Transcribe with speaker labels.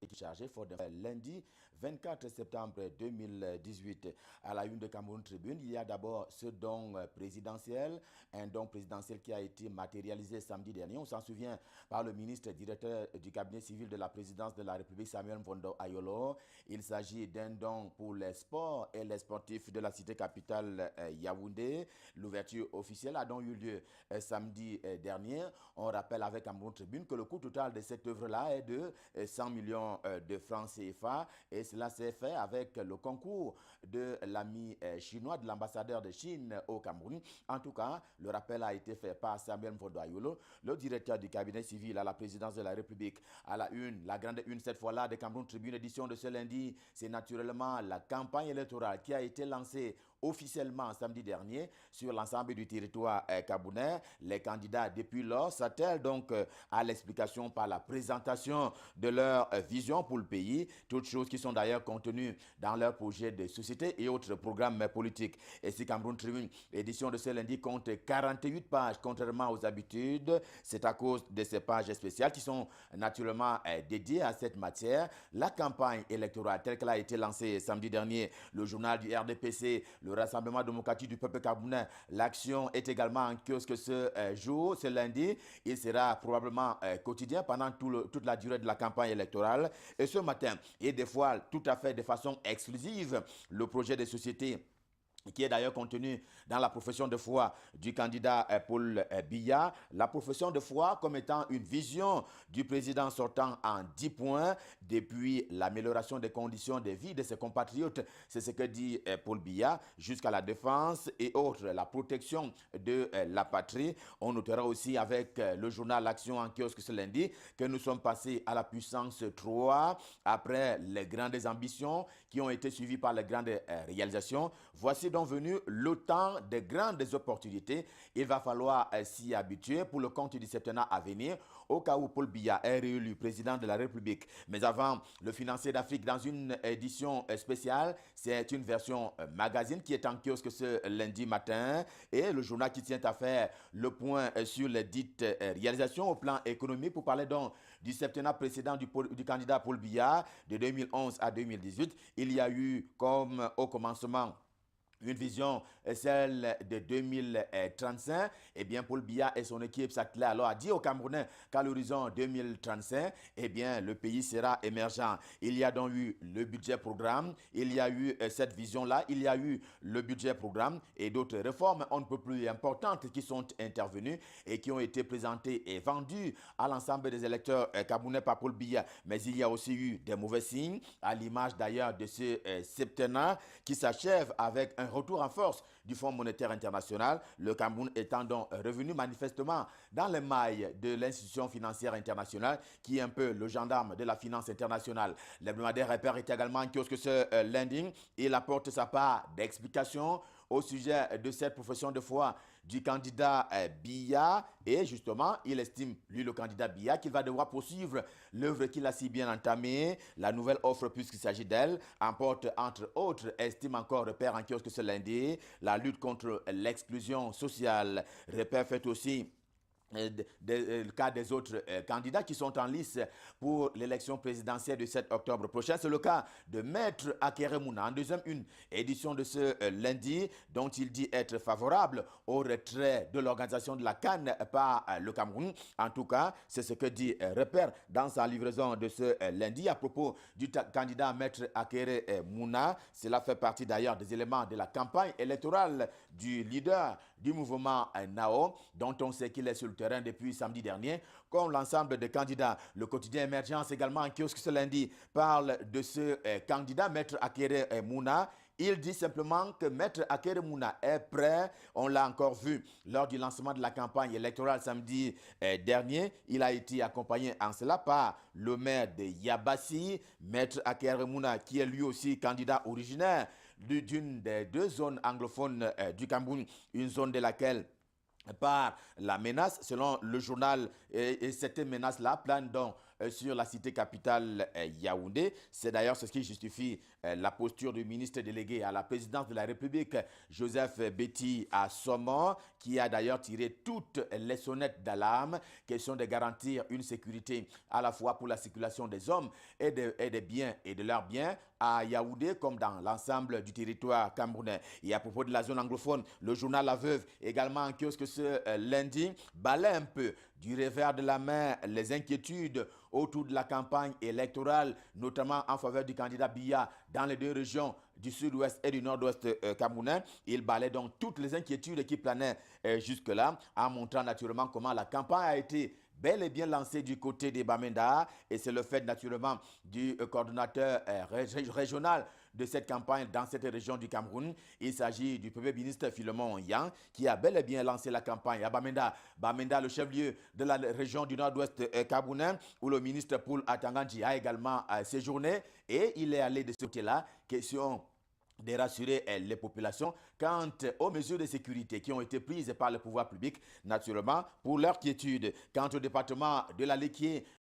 Speaker 1: qui chargé fort de lundi 24 septembre 2018. À la une de Cameroun Tribune, il y a d'abord ce don présidentiel, un don présidentiel qui a été matérialisé samedi dernier. On s'en souvient par le ministre directeur du cabinet civil de la présidence de la République, Samuel Mvondo Ayolo. Il s'agit d'un don pour les sports et les sportifs de la cité capitale Yaoundé. L'ouverture officielle a donc eu lieu samedi dernier. On rappelle avec Cameroun Tribune que le coût total de cette œuvre-là est de 100 millions de francs CFA et cela s'est fait avec le concours de l'ami chinois, de l'ambassadeur de Chine au Cameroun. En tout cas, le rappel a été fait par Samuel Mvondo Ayolo, le directeur du cabinet civil à la présidence de la République. À la une, la grande une cette fois-là de Cameroun Tribune, édition de ce lundi, c'est naturellement la campagne électorale qui a été lancée officiellement samedi dernier sur l'ensemble du territoire camerounais. Les candidats depuis lors s'attellent donc à l'explication par la présentation de leur vision pour le pays, toutes choses qui sont d'ailleurs contenues dans leur projet de société et autres programmes politiques. Et si Cameroun Tribune, édition de ce lundi, compte 48 pages, contrairement aux habitudes, c'est à cause de ces pages spéciales qui sont naturellement dédiées à cette matière. La campagne électorale telle qu'elle a été lancée samedi dernier, le journal du RDPC, le Rassemblement démocratique du peuple camerounais, l'action est également en kiosque ce jour, ce lundi. Il sera probablement quotidien pendant toute la durée de la campagne électorale. Et ce matin, et des fois tout à fait de façon exclusive, le projet de société qui est d'ailleurs contenu dans la profession de foi du candidat Paul Biya. La profession de foi comme étant une vision du président sortant en 10 points depuis l'amélioration des conditions de vie de ses compatriotes. C'est ce que dit Paul Biya, jusqu'à la défense et autres, la protection de la patrie. On notera aussi avec le journal L'Action en kiosque ce lundi que nous sommes passés à la puissance 3 après les grandes ambitions qui ont été suivies par les grandes réalisations. Voici donc venu le temps des grandes opportunités. Il va falloir s'y habituer pour le compte du septennat à venir, au cas où Paul Biya est réélu président de la République. Mais avant, le financier d'Afrique, dans une édition spéciale, c'est une version magazine qui est en kiosque ce lundi matin. Et le journal qui tient à faire le point sur les dites réalisations au plan économique pour parler donc du septennat précédent du candidat Paul Biya de 2011 à 2018. Il y a eu, comme au commencement, une vision, celle de 2035, eh bien, Paul Biya et son équipe s'attelaient alors à dire aux Camerounais qu'à l'horizon 2035, eh bien, le pays sera émergent. Il y a donc eu le budget programme, il y a eu cette vision-là, il y a eu le budget programme et d'autres réformes un peu plus importantes qui sont intervenues et qui ont été présentées et vendues à l'ensemble des électeurs camerounais par Paul Biya. Mais il y a aussi eu des mauvais signes, à l'image d'ailleurs de ce septennat qui s'achève avec un retour en force du Fonds monétaire international, le Cameroun étant donc revenu manifestement dans les mailles de l'institution financière internationale qui est un peu le gendarme de la finance internationale. L'hebdomadaire Repère est également en kiosque ce lundi. Il apporte sa part d'explication au sujet de cette profession de foi du candidat Biya et justement, il estime, lui le candidat Biya, qu'il va devoir poursuivre l'œuvre qu'il a si bien entamée. La nouvelle offre, puisqu'il s'agit d'elle, emporte entre autres, estime encore Repère en kiosque ce lundi, la lutte contre l'exclusion sociale. Repère fait aussi le cas des autres candidats qui sont en lice pour l'élection présidentielle du 7 octobre prochain. C'est le cas de Maître Akere Mouna en deuxième une édition de ce lundi, dont il dit être favorable au retrait de l'organisation de la CAN par le Cameroun. En tout cas, c'est ce que dit Repère dans sa livraison de ce lundi à propos du candidat Maître Akere Mouna. Cela fait partie d'ailleurs des éléments de la campagne électorale du leader du mouvement NAO, dont on sait qu'il est sur le terrain depuis samedi dernier, comme l'ensemble des candidats. Le quotidien Émergence également en kiosque ce lundi parle de ce candidat, Maître Akere Mouna. Il dit simplement que Maître Akere Mouna est prêt. On l'a encore vu lors du lancement de la campagne électorale samedi dernier. Il a été accompagné en cela par le maire de Yabassi, Maître Akere Mouna, qui est lui aussi candidat originaire d'une des deux zones anglophones du Cameroun, une zone de laquelle par la menace, selon le journal, et cette menace-là plane donc sur la cité capitale Yaoundé. C'est d'ailleurs ce qui justifie la posture du ministre délégué à la présidence de la République, Joseph Betty Assommo, qui a d'ailleurs tiré toutes les sonnettes d'alarme, question de garantir une sécurité à la fois pour la circulation des hommes et des biens et de leurs biens à Yaoundé comme dans l'ensemble du territoire camerounais. Et à propos de la zone anglophone, le journal La Veuve, également en kiosque ce lundi, balaie un peu du revers de la main les inquiétudes autour de la campagne électorale, notamment en faveur du candidat Biya dans les deux régions du sud-ouest et du nord-ouest camerounais. Il balaie donc toutes les inquiétudes qui planaient jusque-là, en montrant naturellement comment la campagne a été bel et bien lancé du côté des Bamenda, et c'est le fait naturellement du coordonnateur régional de cette campagne dans cette région du Cameroun. Il s'agit du premier ministre Philemon Yang qui a bel et bien lancé la campagne à Bamenda. Bamenda, le chef-lieu de la région du nord-ouest camerounais, où le ministre Paul Atanganji a également séjourné, et il est allé de ce côté-là, question de rassurer les populations quant aux mesures de sécurité qui ont été prises par le pouvoir public, naturellement, pour leur quiétude. Quant au département de la Léquier,